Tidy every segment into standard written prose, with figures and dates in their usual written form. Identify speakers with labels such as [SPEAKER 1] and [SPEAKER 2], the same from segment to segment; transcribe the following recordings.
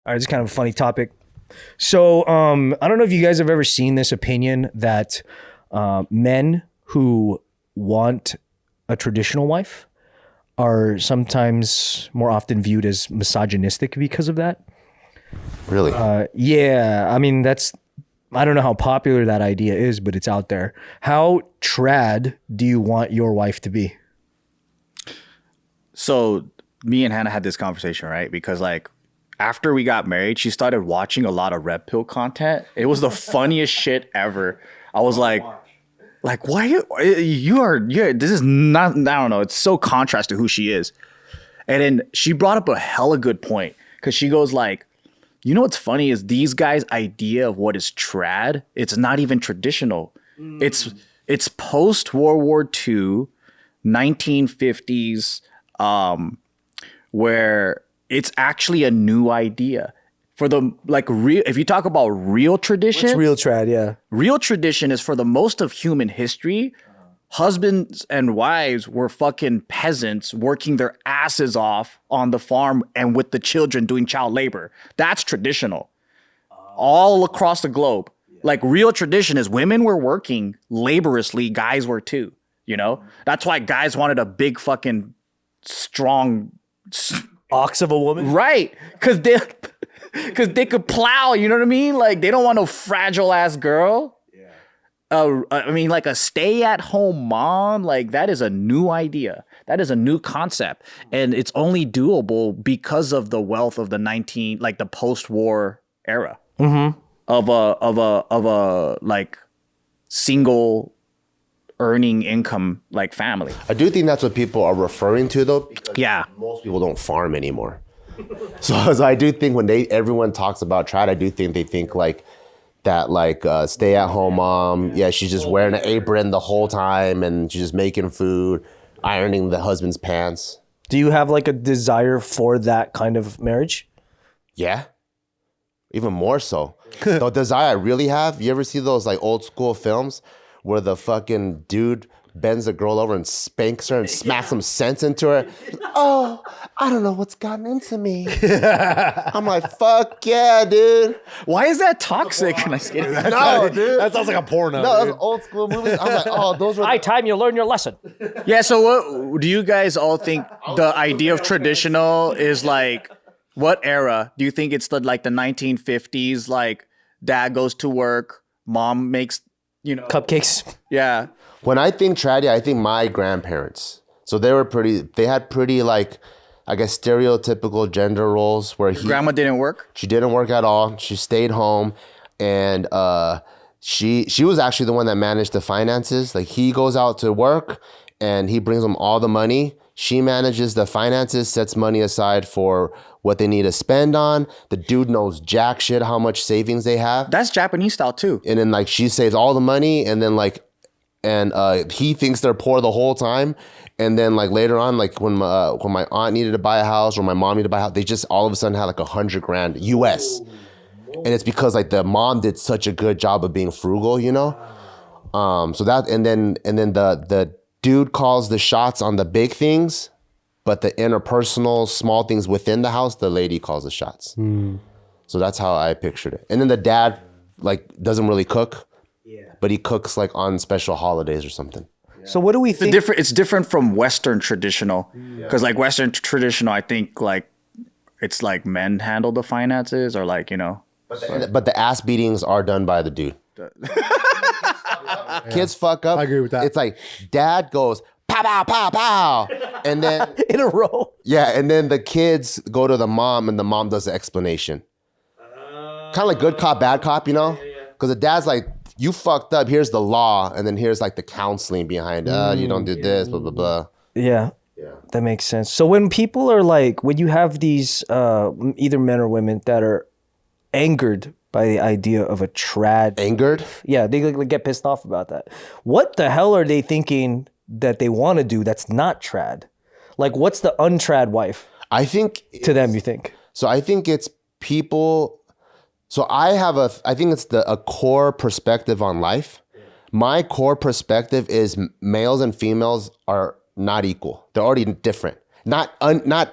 [SPEAKER 1] All right, it's kind of a funny topic. So I don't know if you guys have ever seen this opinion that men who want a traditional wife are sometimes more often viewed as misogynistic because of that.
[SPEAKER 2] Really?
[SPEAKER 1] Yeah, I mean, I don't know how popular that idea is, but it's out there. How trad do you want your wife to be?
[SPEAKER 3] So me and Hannah had this conversation, right? Because like after we got married, she started watching a lot of red pill content. It was the funniest shit ever. I was like, why you are this is not, I don't know. It's so contrast to who she is. And then she brought up a hella good point because she goes like, you know what's funny is these guys' idea of what is trad, it's not even traditional. It's post World War II, 1950s, where it's actually a new idea. For the like real, if you talk about real tradition,
[SPEAKER 1] What's real trad? Yeah.
[SPEAKER 3] real tradition is for the most of human history, husbands and wives were fucking peasants working their asses off on the farm and with the children doing child labor. That's traditional. All across the globe. Like real tradition is women were working laboriously, guys were too, you know? That's why guys wanted a big fucking strong
[SPEAKER 1] Ox of a woman.
[SPEAKER 3] right, cuz they could plow, you know what I mean? Like they don't want no fragile ass girl. I mean, like a stay-at-home mom, like that is a new idea. That is a new concept, and it's only doable because of the wealth of the post-war era of a like single earning income like family.
[SPEAKER 2] I do think that's what people are referring to though, because
[SPEAKER 3] Yeah.
[SPEAKER 2] most people don't farm anymore. So I do think when everyone talks about trad, I do think they think like that, like stay at home mom. Yeah, she's just wearing an apron the whole time and she's just making food, ironing the husband's pants.
[SPEAKER 1] Do you have like a desire for that kind of marriage?
[SPEAKER 2] Yeah, even more so. The desire I really have, you ever see those like old school films where the fucking dude bends the girl over and spanks her and smacks some sense into her? Oh, I don't know what's gotten into me. I'm like, fuck yeah, dude.
[SPEAKER 3] Why is that toxic? Can I say that?
[SPEAKER 2] No, dude.
[SPEAKER 4] That sounds like a porno.
[SPEAKER 2] No,
[SPEAKER 4] dude.
[SPEAKER 2] that's old school movies. I'm like, oh, those were.
[SPEAKER 1] Time you learn your lesson.
[SPEAKER 3] Yeah, so what do you guys all think the idea of traditional is like? What era? Do you think it's the 1950s, like dad goes to work, mom makes,
[SPEAKER 1] Cupcakes.
[SPEAKER 3] yeah.
[SPEAKER 2] When I think trad, I think my grandparents. So they had pretty like, I guess, stereotypical gender roles where
[SPEAKER 3] Grandma didn't work?
[SPEAKER 2] she didn't work at all. She stayed home, and she was actually the one that managed the finances. Like he goes out to work and he brings them all the money. She manages the finances, sets money aside for what they need to spend on. The dude knows jack shit how much savings they have.
[SPEAKER 3] That's Japanese style too.
[SPEAKER 2] And then like she saves all the money, and then he thinks they're poor the whole time. And then like later on, like when my aunt needed to buy a house or my mom needed to buy a house, they just all of a sudden had like $100,000 US. And it's because like the mom did such a good job of being frugal, you know? So that, and then the dude calls the shots on the big things, but the interpersonal small things within the house, the lady calls the shots. So that's how I pictured it. And then the dad like doesn't really cook, but he cooks like on special holidays or something.
[SPEAKER 1] So what do we think?
[SPEAKER 3] It's different from Western traditional, because like Western traditional, I think like it's like men handle the finances or like,
[SPEAKER 2] But the ass beatings are done by the dude. Kids fuck up.
[SPEAKER 4] I agree with that.
[SPEAKER 2] It's like dad goes pow pow pow pow, and then
[SPEAKER 1] in a row.
[SPEAKER 2] yeah, and then the kids go to the mom, and the mom does the explanation. Kind of like good cop, bad cop, you know? Because the dad's like, you fucked up. Here's the law, and then here's like the counseling behind. You don't do this, blah blah blah.
[SPEAKER 1] Yeah. That makes sense. So when people are like, when you have these either men or women that are angered by the idea of a trad,
[SPEAKER 2] Angered?
[SPEAKER 1] yeah, they like get pissed off about that. What the hell are they thinking that they want to do that's not trad? Like, what's the untrad wife
[SPEAKER 2] I think
[SPEAKER 1] to them? You think?
[SPEAKER 2] so. I think it's people. So I think it's a core perspective on life. My core perspective is males and females are not equal. They're already different. not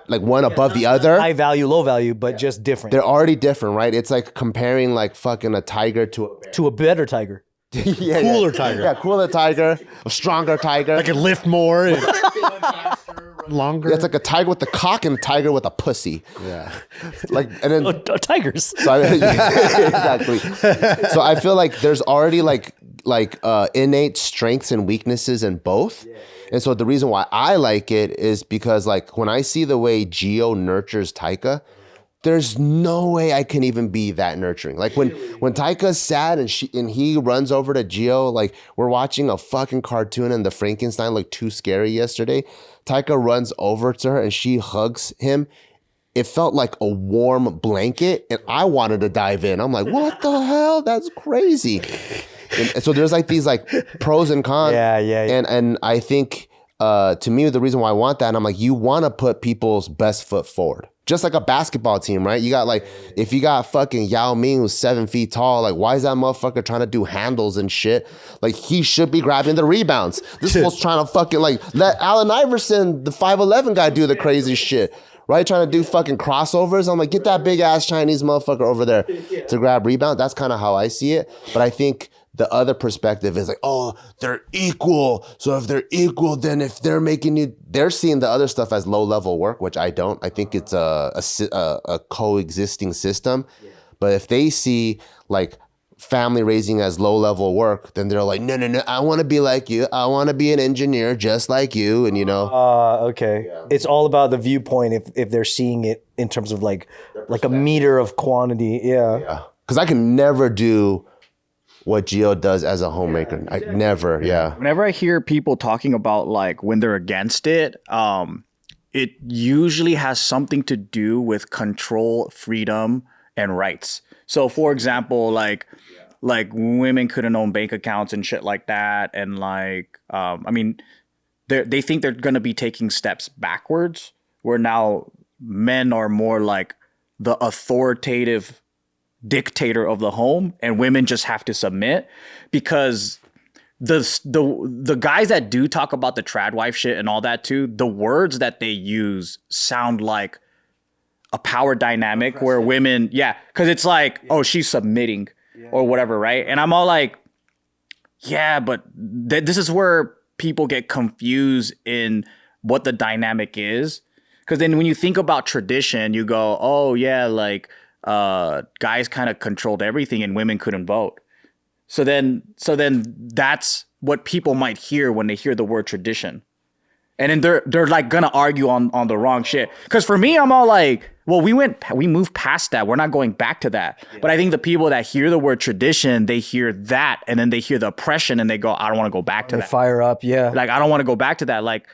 [SPEAKER 2] like one above the other.
[SPEAKER 1] High value, low value, but just different.
[SPEAKER 2] They're already different, right? It's like comparing like fucking a tiger to a bear.
[SPEAKER 1] To a better tiger.
[SPEAKER 4] Cooler tiger.
[SPEAKER 2] Yeah, cooler tiger, a stronger tiger.
[SPEAKER 4] I can lift more. And longer.
[SPEAKER 2] It's like a tiger with a cock and a tiger with a pussy.
[SPEAKER 4] Yeah.
[SPEAKER 2] Like, and then
[SPEAKER 1] Tigers.
[SPEAKER 2] so exactly. So I feel like there's already like innate strengths and weaknesses in both. And so the reason why I like it is because like when I see the way Gio nurtures Taika, there's no way I can even be that nurturing. Like when Taika's sad and he runs over to Gio, like we're watching a fucking cartoon and the Frankenstein looked too scary yesterday. Taika runs over to her and she hugs him. It felt like a warm blanket and I wanted to dive in. I'm like, what the hell? That's crazy. And so there's like these like pros and cons.
[SPEAKER 1] Yeah.
[SPEAKER 2] And I think to me, the reason why I want that, and I'm like, you want to put people's best foot forward. Just like a basketball team, right? You got like, if you got fucking Yao Ming who's 7 feet tall, like why is that motherfucker trying to do handles and shit? Like he should be grabbing the rebounds. This fool's trying to fucking like let Allen Iverson, the 5'11" guy, do the crazy shit. Right? Trying to do fucking crossovers. I'm like, get that big ass Chinese motherfucker over there to grab rebound. That's kind of how I see it. But I think the other perspective is like, oh, they're equal. So if they're equal, then if they're making you, they're seeing the other stuff as low level work, which I don't. I think it's a coexisting system. But if they see like family raising as low level work, then they're like, no, I want to be like you. I want to be an engineer just like you. And you know,
[SPEAKER 1] okay. Yeah. It's all about the viewpoint if they're seeing it in terms of like a meter of quantity. Yeah.
[SPEAKER 2] Because I can never do what Gio does as a homemaker. I never.
[SPEAKER 3] Whenever I hear people talking about like when they're against it, it usually has something to do with control, freedom, and rights. So for example, like women couldn't own bank accounts and shit like that. And like, I mean, they think they're going to be taking steps backwards where now men are more like the authoritative dictator of the home and women just have to submit because the guys that do talk about the trad wife shit and all that too, the words that they use sound like a power dynamic where women, because it's like, oh, she's submitting or whatever, right? And I'm all like, yeah, but this is where people get confused in what the dynamic is. Because then when you think about tradition, you go, oh, yeah, like guys kind of controlled everything and women couldn't vote. So then that's what people might hear when they hear the word tradition. And then they're like gonna argue on the wrong shit. Because for me, I'm all like, well, we moved past that. We're not going back to that. Yeah. But I think the people that hear the word tradition, they hear that and then they hear the oppression and they go, I don't want to go back to that.
[SPEAKER 1] Fire up, yeah.
[SPEAKER 3] Like I don't want to go back to that. Like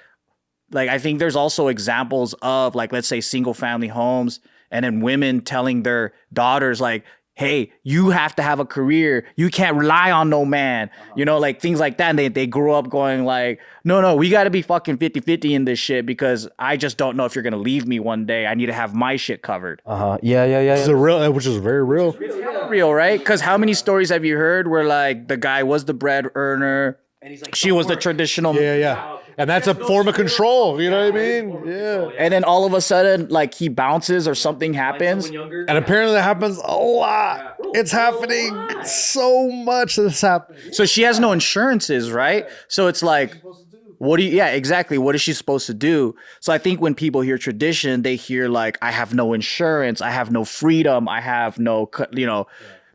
[SPEAKER 3] I think there's also examples of like, let's say single family homes and then women telling their daughters like, hey, you have to have a career. You can't rely on no man. You know, like things like that. And they grew up going like, no, we got to be fucking 50-50 in this shit because I just don't know if you're going to leave me one day. I need to have my shit covered.
[SPEAKER 1] Yeah.
[SPEAKER 4] Which is very real.
[SPEAKER 3] It's real, right? Because how many stories have you heard where like the guy was the bread earner, and he's like, she was the traditional.
[SPEAKER 4] Yeah. And that's a form of control. You know what I mean? Yeah.
[SPEAKER 3] And then all of a sudden, like he bounces or something happens.
[SPEAKER 4] And apparently that happens a lot. It's happening so much that it's happening.
[SPEAKER 3] So she has no insurances, right? So it's like, exactly. What is she supposed to do? So I think when people hear tradition, they hear like, I have no insurance. I have no freedom. I have no,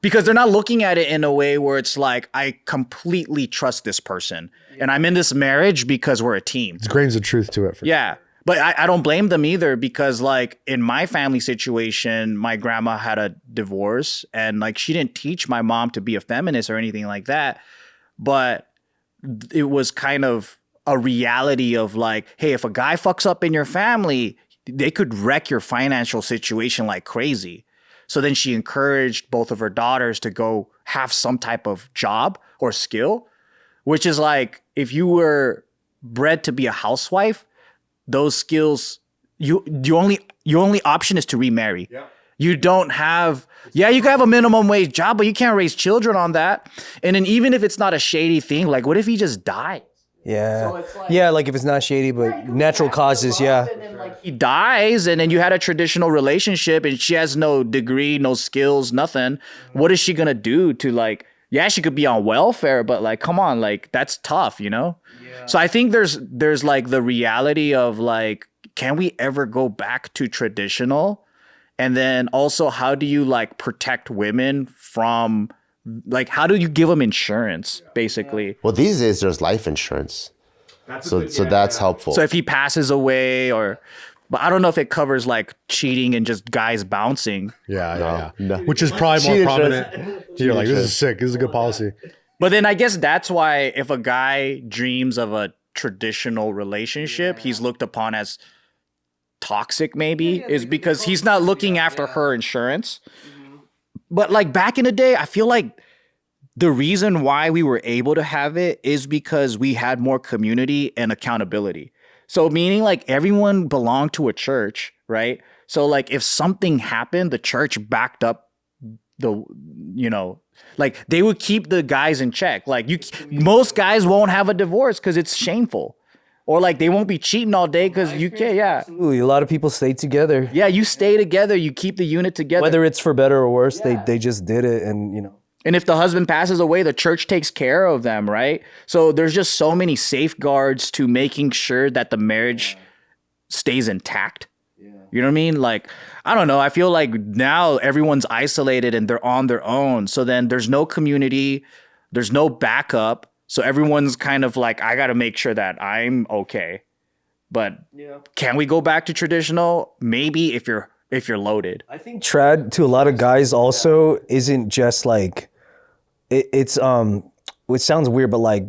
[SPEAKER 3] because they're not looking at it in a way where it's like, I completely trust this person. And I'm in this marriage because we're a team.
[SPEAKER 4] There's grains of truth to it.
[SPEAKER 3] But I don't blame them either because like in my family situation, my grandma had a divorce and like she didn't teach my mom to be a feminist or anything like that. But it was kind of a reality of like, hey, if a guy fucks up in your family, they could wreck your financial situation like crazy. So then she encouraged both of her daughters to go have some type of job or skill, which is like, if you were bred to be a housewife, those skills, your only option is to remarry. Yeah. You don't have, you can have a minimum wage job, but you can't raise children on that. And then even if it's not a shady thing, like what if he just died?
[SPEAKER 1] Yeah. Yeah, like if it's not shady, but natural causes, yeah.
[SPEAKER 3] He dies, and then you had a traditional relationship, and she has no degree, no skills, nothing. What is she gonna do to like? Yeah, she could be on welfare, but like, come on, like that's tough, you know. Yeah. So I think there's like the reality of like, can we ever go back to traditional? And then also, how do you like protect women from like, how do you give them insurance, basically?
[SPEAKER 2] Well, these days there's life insurance. So that's helpful.
[SPEAKER 3] So if he passes away but I don't know if it covers like cheating and just guys bouncing.
[SPEAKER 4] Yeah.
[SPEAKER 2] No.
[SPEAKER 4] Which is probably more
[SPEAKER 2] Cheating
[SPEAKER 4] prominent. You're like, this is sick. This is a good policy.
[SPEAKER 3] But then I guess that's why if a guy dreams of a traditional relationship, he's looked upon as toxic maybe, is because he's not looking after her insurance. But like back in the day, I feel like the reason why we were able to have it is because we had more community and accountability. So meaning like everyone belonged to a church, right? So like if something happened, the church backed up like they would keep the guys in check. Like most guys won't have a divorce because it's shameful. Or like they won't be cheating all day because you can't. Yeah.
[SPEAKER 1] Absolutely. A lot of people stay together.
[SPEAKER 3] Yeah, you stay together, you keep the unit together.
[SPEAKER 1] Whether it's for better or worse, they just did it, and you know.
[SPEAKER 3] And if the husband passes away, the church takes care of them, right? So there's just so many safeguards to making sure that the marriage stays intact. You know what I mean? Like, I don't know. I feel like now everyone's isolated and they're on their own. So then there's no community, there's no backup. So everyone's kind of like, I got to make sure that I'm okay. But can we go back to traditional? Maybe if you're loaded.
[SPEAKER 1] I think trad to a lot of guys also isn't just like it's which sounds weird, but like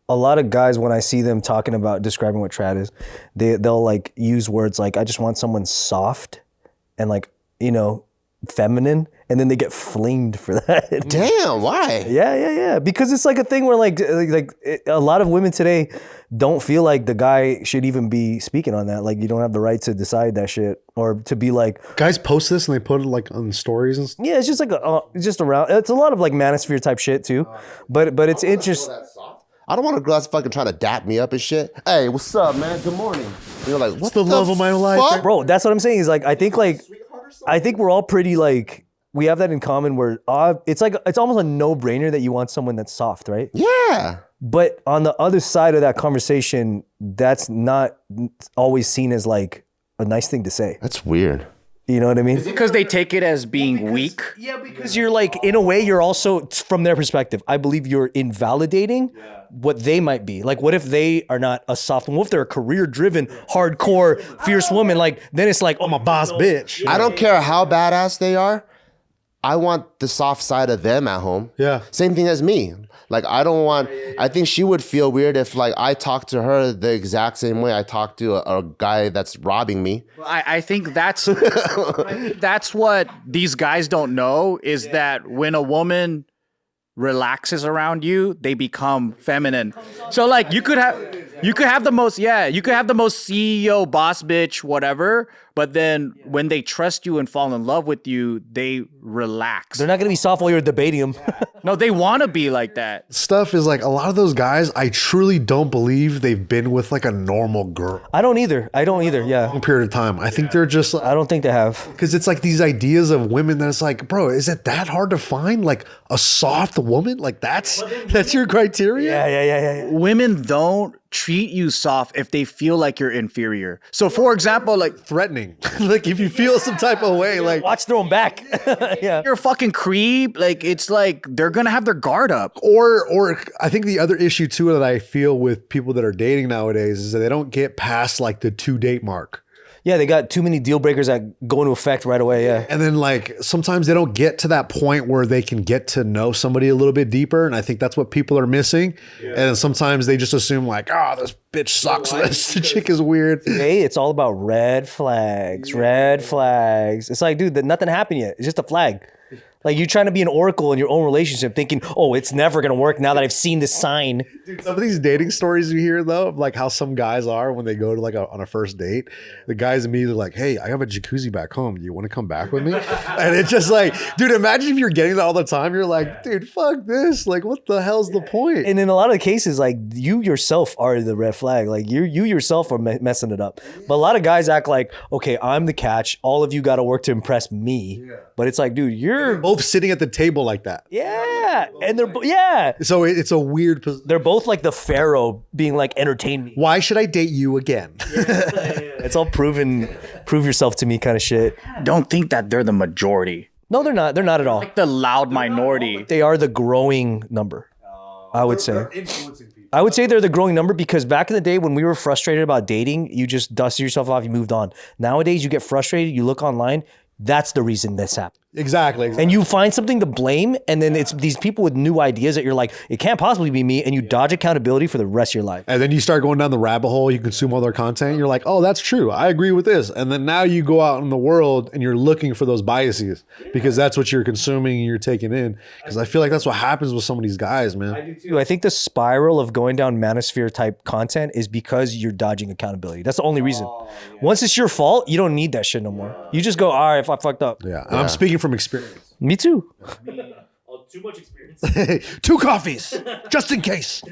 [SPEAKER 1] a lot of guys, when I see them talking about describing what trad is, they'll like use words like, I just want someone soft and like, you know, feminine, and then they get flamed for that.
[SPEAKER 2] Damn, why?
[SPEAKER 1] Yeah. Because it's like a thing where like a lot of women today don't feel like the guy should even be speaking on that. Like you don't have the right to decide that shit, or to be like.
[SPEAKER 4] Guys post this and they put it like on stories and stuff.
[SPEAKER 1] Yeah, it's just like it's just around. It's a lot of like manosphere type shit too, but it's interesting.
[SPEAKER 2] I don't want a girl that's fucking trying to dap me up and shit. Hey, what's up, man? Good morning. You're like, what's
[SPEAKER 4] the love of my life,
[SPEAKER 2] fuck?
[SPEAKER 1] Bro, that's what I'm saying. Is like I think we're all pretty like we have that in common where it's like it's almost a no-brainer that you want someone that's soft, right?
[SPEAKER 2] Yeah.
[SPEAKER 1] But on the other side of that conversation, that's not always seen as like a nice thing to say.
[SPEAKER 2] That's weird.
[SPEAKER 1] You know what I mean?
[SPEAKER 3] Because they take it as being weak.
[SPEAKER 1] Yeah, because you're like, in a way, you're also, from their perspective, I believe you're invalidating what they might be. Like, what if they are not a soft one? What if they're a career-driven, hardcore, fierce woman? Like, then it's like, oh,
[SPEAKER 4] I'm a boss bitch.
[SPEAKER 2] I don't care how badass they are. I want the soft side of them at home.
[SPEAKER 4] Yeah.
[SPEAKER 2] Same thing as me. Like, I think she would feel weird if like I talked to her the exact same way I talked to a guy that's robbing me.
[SPEAKER 3] I think that's what these guys don't know is that when a woman relaxes around you, they become feminine. So like you could have the most CEO boss bitch whatever, but then when they trust you and fall in love with you, they relax.
[SPEAKER 1] they're not going to be soft while you're debating them.
[SPEAKER 3] No, they want to be like that.
[SPEAKER 4] Stuff is like a lot of those guys, I truly don't believe they've been with like a normal girl.
[SPEAKER 1] I don't either. Yeah.
[SPEAKER 4] Long period of time. I think they're just
[SPEAKER 1] I don't think they have.
[SPEAKER 4] because it's like these ideas of women that it's like, bro, is it that hard to find like a soft woman? Like that's your criteria?
[SPEAKER 1] Yeah.
[SPEAKER 3] Women don't treat you soft if they feel like you're inferior. So for example, like
[SPEAKER 4] Threatening. Like if you feel some type of way, like
[SPEAKER 1] Watch throw them back. Yeah.
[SPEAKER 3] you're a fucking creep, like it's like they're gonna have their guard up.
[SPEAKER 4] or I think the other issue too that I feel with people that are dating nowadays is that they don't get past like the 2-date mark.
[SPEAKER 1] Yeah, they got too many deal breakers that go into effect right away. Yeah.
[SPEAKER 4] And then like sometimes they don't get to that point where they can get to know somebody a little bit deeper. And I think that's what people are missing. Yeah. And then sometimes they just assume like, oh, this bitch sucks. This chick is weird.
[SPEAKER 1] Hey, it's all about red flags. Red flags. It's like, dude, nothing happened yet. It's just a flag. Like you're trying to be an oracle in your own relationship, thinking, "Oh, it's never gonna work now that I've seen this sign."
[SPEAKER 4] Dude, some of these dating stories you hear though, of like how some guys are when they go to like on a first date, the guy's immediately like, "Hey, I have a jacuzzi back home. Do you want to come back with me?" And it's just like, dude, imagine if you're getting that all the time. You're like, dude, fuck this. Like, what the hell's the point?
[SPEAKER 1] And in a lot of cases, like you yourself are the red flag. Like you yourself are messing it up. But a lot of guys act like, okay, I'm the catch. All of you got to work to impress me. Yeah. But it's like, dude, you're
[SPEAKER 4] both sitting at the table like that.
[SPEAKER 1] Yeah, and they're
[SPEAKER 4] So it's a weird position.
[SPEAKER 1] They're both like the pharaoh, being like, entertain me.
[SPEAKER 4] Why should I date you again?
[SPEAKER 1] It's all prove yourself to me kind of shit.
[SPEAKER 3] I don't think that they're the majority.
[SPEAKER 1] No, they're not. They're not at all.
[SPEAKER 3] Like the loud minority.
[SPEAKER 1] They are the growing number. I would say. I would say they're the growing number because back in the day when we were frustrated about dating, you just dusted yourself off, you moved on. Nowadays, you get frustrated, you look online. That's the reason this happened.
[SPEAKER 4] Exactly.
[SPEAKER 1] And you find something to blame, and then it's these people with new ideas that you're like, it can't possibly be me, and you dodge accountability for the rest of your life.
[SPEAKER 4] And then you start going down the rabbit hole, you consume all their content, you're like, oh, that's true. I agree with this. And then now you go out in the world and you're looking for those biases because that's what you're consuming and you're taking in. Because I feel like that's what happens with some of these guys, man.
[SPEAKER 1] I do too. I think the spiral of going down manosphere type content is because you're dodging accountability. That's the only reason. Once it's your fault, you don't need that shit no more. You just go, all right, if I fucked up.
[SPEAKER 4] Yeah. And I'm speaking from experience.
[SPEAKER 1] Me too.
[SPEAKER 5] Too much experience.
[SPEAKER 4] 2 coffees, just in case.